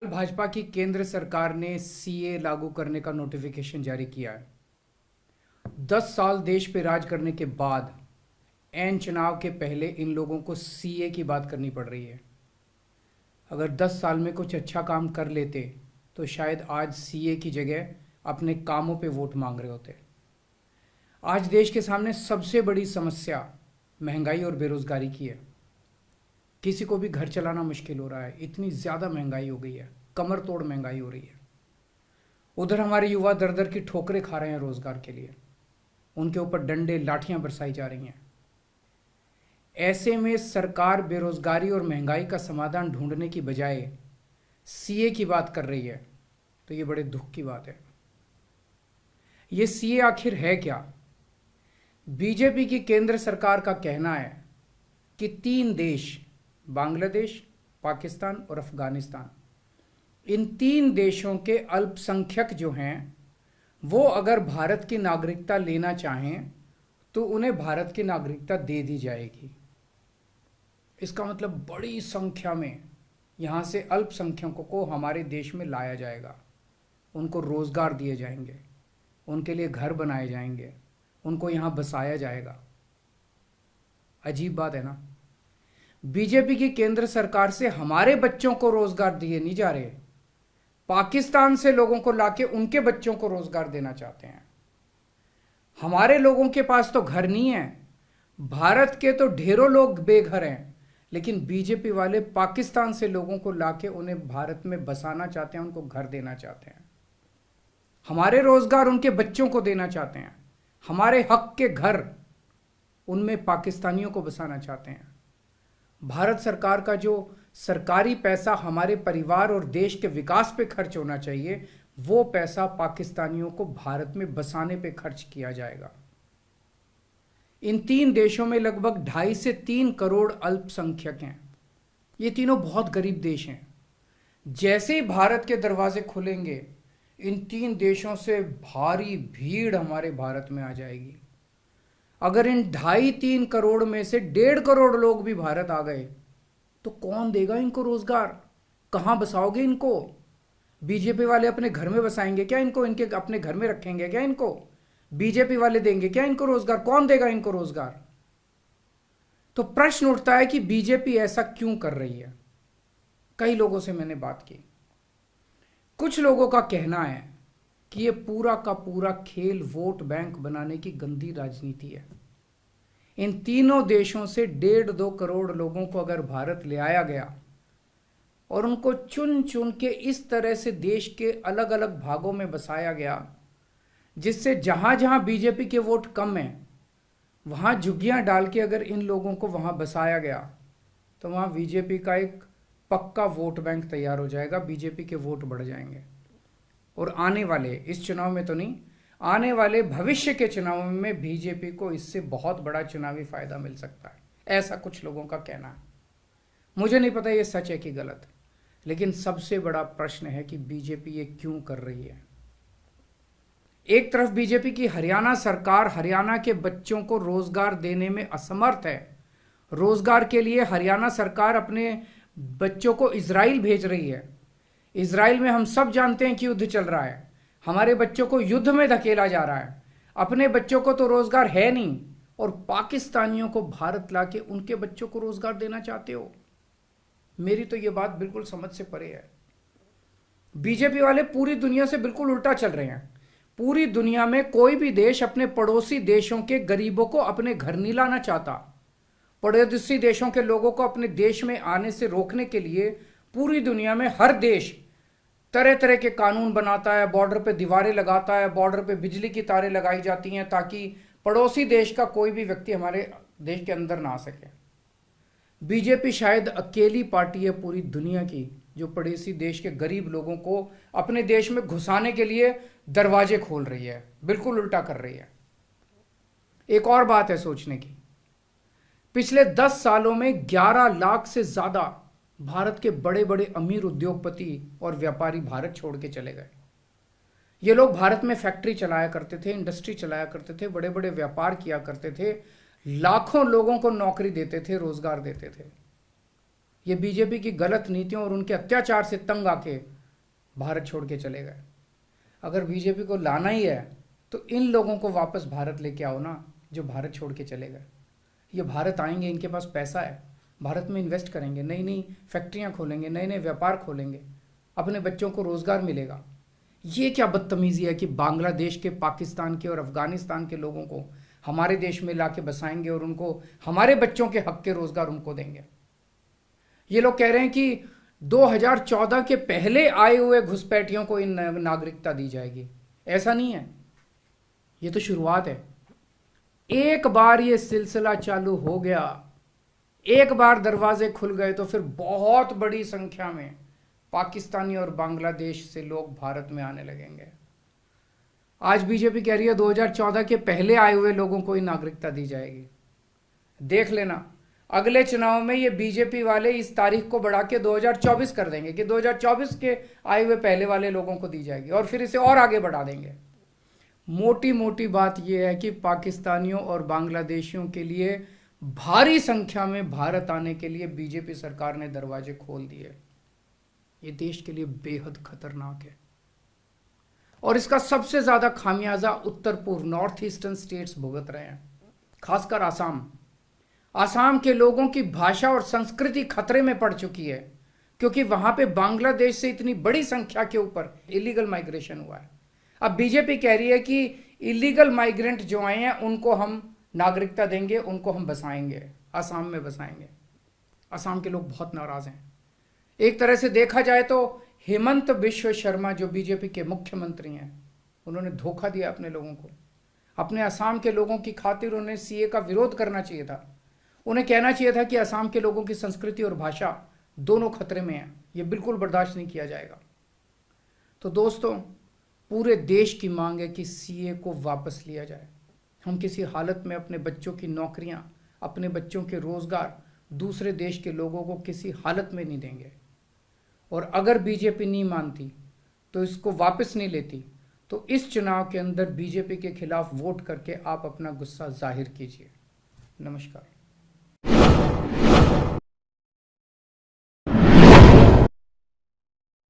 भाजपा की केंद्र सरकार ने सीए लागू करने का नोटिफिकेशन जारी किया है। 10 साल देश पे राज करने के बाद एन चुनाव के पहले इन लोगों को सीए की बात करनी पड़ रही है। अगर 10 साल में कुछ अच्छा काम कर लेते तो शायद आज सीए की जगह अपने कामों पे वोट मांग रहे होते। आज देश के सामने सबसे बड़ी समस्या महंगाई और बेरोजगारी की है। किसी को भी घर चलाना मुश्किल हो रहा है, इतनी ज़्यादा महंगाई हो गई है, कमर तोड़ महंगाई हो रही है। उधर हमारे युवा दर दर की ठोकरें खा रहे हैं रोजगार के लिए, उनके ऊपर डंडे लाठियां बरसाई जा रही हैं। ऐसे में सरकार बेरोजगारी और महंगाई का समाधान ढूंढने की बजाय सीए की बात कर रही है, तो ये बड़े दुख की बात है। ये सीए आखिर है क्या? बीजेपी की केंद्र सरकार का कहना है कि 3 देश, बांग्लादेश, पाकिस्तान और अफगानिस्तान, इन 3 देशों के अल्पसंख्यक जो हैं वो अगर भारत की नागरिकता लेना चाहें तो उन्हें भारत की नागरिकता दे दी जाएगी। इसका मतलब बड़ी संख्या में यहाँ से अल्पसंख्यकों को हमारे देश में लाया जाएगा, उनको रोजगार दिए जाएंगे, उनके लिए घर बनाए जाएंगे, उनको यहाँ बसाया जाएगा। अजीब बात है ना। बीजेपी की केंद्र सरकार से हमारे बच्चों को रोजगार दिए नहीं जा रहे, पाकिस्तान से लोगों को लाके उनके बच्चों को रोजगार देना चाहते हैं। हमारे लोगों के पास तो घर नहीं है, भारत के तो ढेरों लोग बेघर हैं, लेकिन बीजेपी वाले पाकिस्तान से लोगों को लाके उन्हें भारत में बसाना चाहते हैं, उनको घर देना चाहते हैं। हमारे रोजगार उनके बच्चों को देना चाहते हैं, हमारे हक के घर उनमें पाकिस्तानियों को बसाना चाहते हैं। भारत सरकार का जो सरकारी पैसा हमारे परिवार और देश के विकास पे खर्च होना चाहिए, वो पैसा पाकिस्तानियों को भारत में बसाने पे खर्च किया जाएगा। इन 3 देशों में लगभग 2.5 से 3 करोड़ अल्पसंख्यक हैं। ये तीनों बहुत गरीब देश हैं। जैसे ही भारत के दरवाजे खुलेंगे, इन 3 देशों से भारी भीड़ हमारे भारत में आ जाएगी। अगर इन 2.5-3 करोड़ में से 1.5 करोड़ लोग भी भारत आ गए तो कौन देगा इनको रोजगार? कहां बसाओगे इनको? बीजेपी वाले अपने घर में बसाएंगे क्या इनको? इनके अपने घर में रखेंगे क्या इनको? बीजेपी वाले देंगे क्या इनको रोजगार? कौन देगा इनको रोजगार? तो प्रश्न उठता है कि बीजेपी ऐसा क्यों कर रही है। कई लोगों से मैंने बात की, कुछ लोगों का कहना है कि ये पूरा का पूरा खेल वोट बैंक बनाने की गंदी राजनीति है। इन तीनों देशों से 1.5-2 करोड़ लोगों को अगर भारत ले आया गया और उनको चुन चुन के इस तरह से देश के अलग अलग भागों में बसाया गया, जिससे जहां जहां बीजेपी के वोट कम हैं वहां झुग्गियां डाल के अगर इन लोगों को वहां बसाया गया तो वहां बीजेपी का एक पक्का वोट बैंक तैयार हो जाएगा, बीजेपी के वोट बढ़ जाएंगे। और आने वाले इस चुनाव में तो नहीं, आने वाले भविष्य के चुनाव में बीजेपी को इससे बहुत बड़ा चुनावी फायदा मिल सकता है, ऐसा कुछ लोगों का कहना है। मुझे नहीं पता ये सच है कि गलत, लेकिन सबसे बड़ा प्रश्न है कि बीजेपी ये क्यों कर रही है। एक तरफ बीजेपी की हरियाणा सरकार हरियाणा के बच्चों को रोजगार देने में असमर्थ है। रोजगार के लिए हरियाणा सरकार अपने बच्चों को इजराइल भेज रही है। इजराइल में हम सब जानते हैं कि युद्ध चल रहा है, हमारे बच्चों को युद्ध में धकेला जा रहा है। अपने बच्चों को तो रोजगार है नहीं और पाकिस्तानियों को भारत लाके उनके बच्चों को रोजगार देना चाहते हो। मेरी तो ये बात बिल्कुल समझ से परे है। बीजेपी वाले पूरी दुनिया से बिल्कुल उल्टा चल रहे हैं। पूरी दुनिया में कोई भी देश अपने पड़ोसी देशों के गरीबों को अपने घर नहीं लाना चाहता। पड़ोसी देशों के लोगों को अपने देश में आने से रोकने के लिए पूरी दुनिया में हर देश तरह तरह के कानून बनाता है, बॉर्डर पे दीवारें लगाता है, बॉर्डर पे बिजली की तारें लगाई जाती हैं ताकि पड़ोसी देश का कोई भी व्यक्ति हमारे देश के अंदर ना आ सके। बीजेपी शायद अकेली पार्टी है पूरी दुनिया की जो पड़ोसी देश के गरीब लोगों को अपने देश में घुसाने के लिए दरवाजे खोल रही है, बिल्कुल उल्टा कर रही है। एक और बात है सोचने की, पिछले 10 सालों में 11 लाख से ज्यादा भारत के बड़े बड़े अमीर उद्योगपति और व्यापारी भारत छोड़ के चले गए। ये लोग भारत में फैक्ट्री चलाया करते थे, इंडस्ट्री चलाया करते थे, बड़े बड़े व्यापार किया करते थे, लाखों लोगों को नौकरी देते थे, रोजगार देते थे। ये बीजेपी की गलत नीतियों और उनके अत्याचार से तंग आके भारत छोड़ के चले गए। अगर बीजेपी को लाना ही है तो इन लोगों को वापस भारत लेके आओ ना, जो भारत छोड़ के चले गए। ये भारत आएंगे, इनके पास पैसा है, भारत में इन्वेस्ट करेंगे, नई नई फैक्ट्रियां खोलेंगे, नए नए व्यापार खोलेंगे, अपने बच्चों को रोजगार मिलेगा। ये क्या बदतमीजी है कि बांग्लादेश के, पाकिस्तान के और अफगानिस्तान के लोगों को हमारे देश में लाके बसाएंगे और उनको हमारे बच्चों के हक के रोजगार उनको देंगे। ये लोग कह रहे हैं कि 2014 के पहले आए हुए घुसपैठियों को इन नागरिकता दी जाएगी। ऐसा नहीं है, ये तो शुरुआत है। एक बार ये सिलसिला चालू हो गया, एक बार दरवाजे खुल गए तो फिर बहुत बड़ी संख्या में पाकिस्तानी और बांग्लादेश से लोग भारत में आने लगेंगे। आज बीजेपी कह रही है 2014 के पहले आए हुए लोगों को ही नागरिकता दी जाएगी। देख लेना, अगले चुनाव में ये बीजेपी वाले इस तारीख को बढ़ा के 2024 कर देंगे कि 2024 के आए हुए पहले वाले लोगों को दी जाएगी, और फिर इसे और आगे बढ़ा देंगे। मोटी मोटी बात यह है कि पाकिस्तानियों और बांग्लादेशियों के लिए भारी संख्या में भारत आने के लिए बीजेपी सरकार ने दरवाजे खोल दिए। ये देश के लिए बेहद खतरनाक है, और इसका सबसे ज्यादा खामियाजा उत्तर पूर्व, नॉर्थ ईस्टर्न स्टेट्स भुगत रहे हैं, खासकर आसाम। आसाम के लोगों की भाषा और संस्कृति खतरे में पड़ चुकी है, क्योंकि वहां पे बांग्लादेश से इतनी बड़ी संख्या के ऊपर इलीगल माइग्रेशन हुआ है। अब बीजेपी कह रही है कि इलीगल माइग्रेंट जो आए हैं उनको हम नागरिकता देंगे, उनको हम बसाएंगे, आसाम में बसाएंगे। आसाम के लोग बहुत नाराज हैं। एक तरह से देखा जाए तो हेमंत बिश्व शर्मा जो बीजेपी के मुख्यमंत्री हैं, उन्होंने धोखा दिया अपने लोगों को। अपने असम के लोगों की खातिर उन्हें सीए का विरोध करना चाहिए था। उन्हें कहना चाहिए था कि असम के लोगों की संस्कृति और भाषा दोनों खतरे में है, ये बिल्कुल बर्दाश्त नहीं किया जाएगा। तो दोस्तों, पूरे देश की मांग है कि सीए को वापस लिया जाए। हम किसी हालत में अपने बच्चों की नौकरियां, अपने बच्चों के रोजगार दूसरे देश के लोगों को किसी हालत में नहीं देंगे। और अगर बीजेपी नहीं मानती तो इसको वापस नहीं लेती, तो इस चुनाव के अंदर बीजेपी के खिलाफ वोट करके आप अपना गुस्सा जाहिर कीजिए। नमस्कार।